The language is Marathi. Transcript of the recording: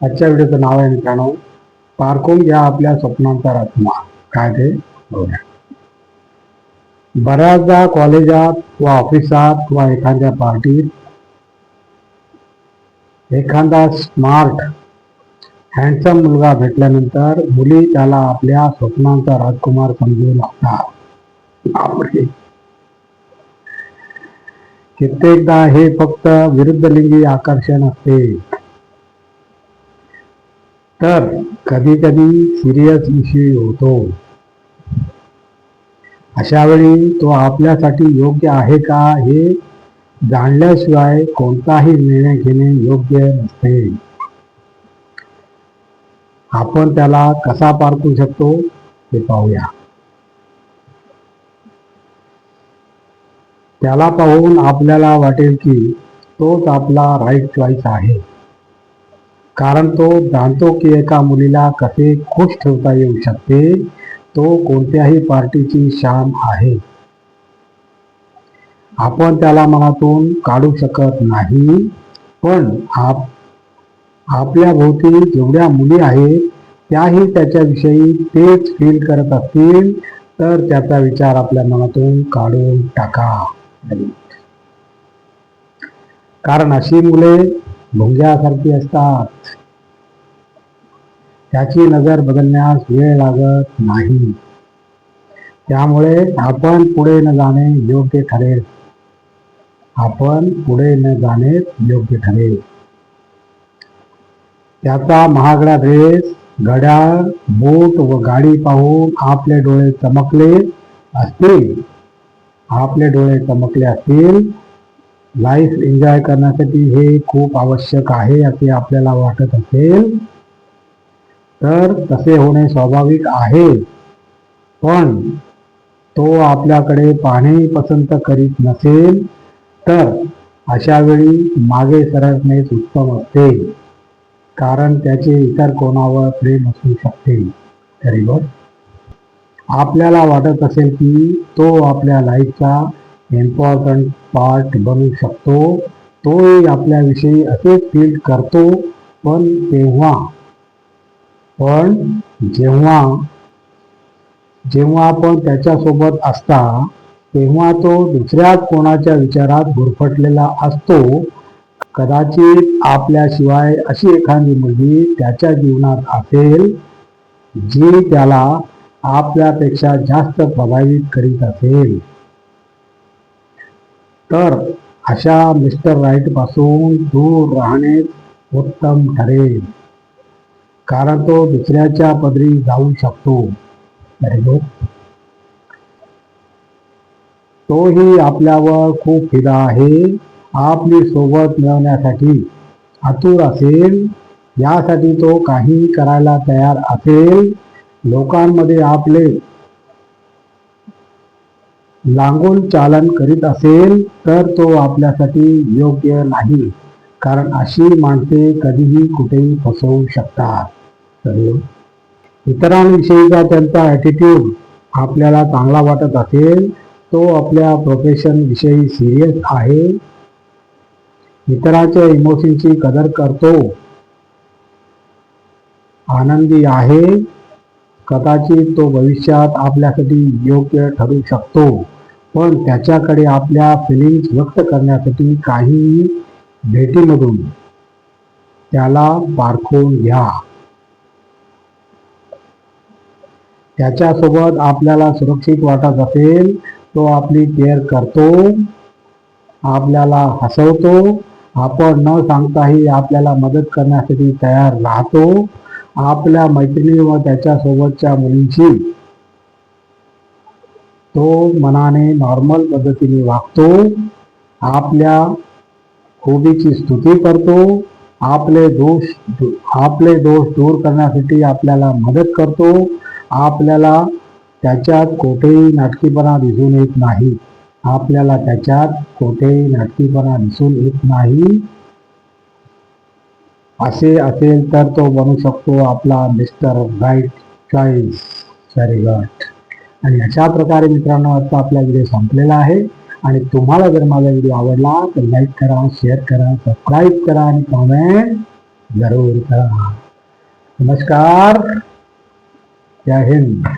आजच्या व्हिडिओचं नाव आहे मित्रांनो, पारखून घ्या आपल्या स्वप्नांचा राजकुमार. काय ते बघूया. बऱ्याचदा कॉलेजात वा ऑफिसात किंवा एखाद्या पार्टीत एखादा स्मार्ट हँडसम मुलगा भेटल्यानंतर मुली त्याला आपल्या स्वप्नांचा राजकुमार समजू लागतात. बापरे. कित्येकदा हे फक्त विरुद्ध लिंगी आकर्षण असते, तर कधी कधी सिरियस इश्यू होतो. अशा वेळी तो आपल्यासाठी योग्य आहे का हे जाणल्याशिवाय कोणताही निर्णय घेणे योग्य नसते. आपण त्याला कसा पारखू शकतो ते पाहूया. त्याला पाहून आपल्याला वाटेल की तोच आपला राईट चॉईस आहे, कारण तो जाणतो की एका मुलीला कसे खुश ठेवता येऊ शकते. तो कोणत्याही पार्टीची शान आहे. आपण त्याला मनातून काढू शकत नाही, पण आपल्या भोवती जेवढ्या मुली आहेत त्याही त्याच्याविषयी तेच फील करत असतील तर त्याचा विचार आपल्या मनातून काढून टाका. कारण अशी मुले भुंग्यासारखी असतात. त्याची नजर बदलण्यास वेळ लागत नाही. त्यामुळे आपण पुढे न जाणे योग्य ठरेल. त्याचा महागडा ड्रेस, घड्याळ, बूट व गाडी पाहून आपले डोळे चमकले असतील. लाईफ एन्जॉय करण्यासाठी हे खूप आवश्यक आहे असे आपल्याला वाटत असेल तर तसे होणे स्वाभाविक आहे, पण तो आपल्याकडे पाहणे पसंत करीत नसेल तर अशा वेळी मागे सरकणेच उत्तम असते, कारण त्याचे इतर कोणावर प्रेम असू शकते. तरी बघ, आपल्याला वाटत असेल की तो आपल्या लाईफचा इम्पॉर्टंट पार्ट बनू शकतो, तोही आपल्याविषयी असेच फील करतो, पण जेव्हा आपण त्याच्यासोबत असता तेव्हा तो दुसऱ्याच कोणाच्या विचारात गुरफटलेला असतो. कदाचित आपल्याशिवाय अशी एखादी मुलगी त्याच्या जीवनात असेल जी त्याला आपल्यापेक्षा जास्त प्रभावित करीत असेल. तर अशा मिस्टर राईट पासून दूर राहणे उत्तम ठरेल, कारण तो दुसऱ्याच्या पदरी जाऊ शकतो. तोही आपल्यावर खूप फिदा आहे. आपली सोबत मिळवण्यासाठी आतुर असेल. यासाठी तो काही करायला तयार असेल. लोकांमध्ये आपले लांगून चालन करीत असेल तर तो आपल्यासाठी योग्य नाही, कारण अशी माणसे कधीही कुठेही फसवू शकतात. इतरांविषयीचा त्यांचा ॲटिट्यूड आपल्याला चांगला वाटत असेल, तो आपल्या प्रोफेशन विषयी सिरियस आहे, इतरांच्या इमोशनची कदर करतो, आनंदी आहे. कदाचित तो भविष्यात आपल्यासाठी योग्य ठरू शकतो, पण त्याच्याकडे आपल्या फिलिंग्स व्यक्त करण्यासाठी काही भेटीमधून त्याला पारखून घ्या. त्याच्यासोबत आपल्याला सुरक्षित वाटत असेल, तो आपली केअर करतो, आपल्याला हसवतो, आपण न सांगताही आपल्याला मदत करण्यासाठी तयार राहतो. आपल्या मैत्रिणी व त्याच्यासोबतच्या मुलींशी तो मनाने नॉर्मल पद्धतीने वागतो, आपल्या खूबीची स्तुती करतो, आपले दोष दूर करण्यासाठी आपल्याला मदत करतो. आपल्याला त्याच्यात कोठेही नाटकीपणा दिसून येत नाही. असे असेल तर तो बनू शकतो आपला mister right choice. Very good. आणि अशा प्रकारे मित्रांनो आता आपला व्हिडिओ संपलेला आहे. आणि तुम्हाला जर माझा व्हिडिओ आवडला तर लाईक करा, शेअर करा, सबस्क्राईब करा आणि कमेंट जरूर करा. नमस्कार. जय हिंद.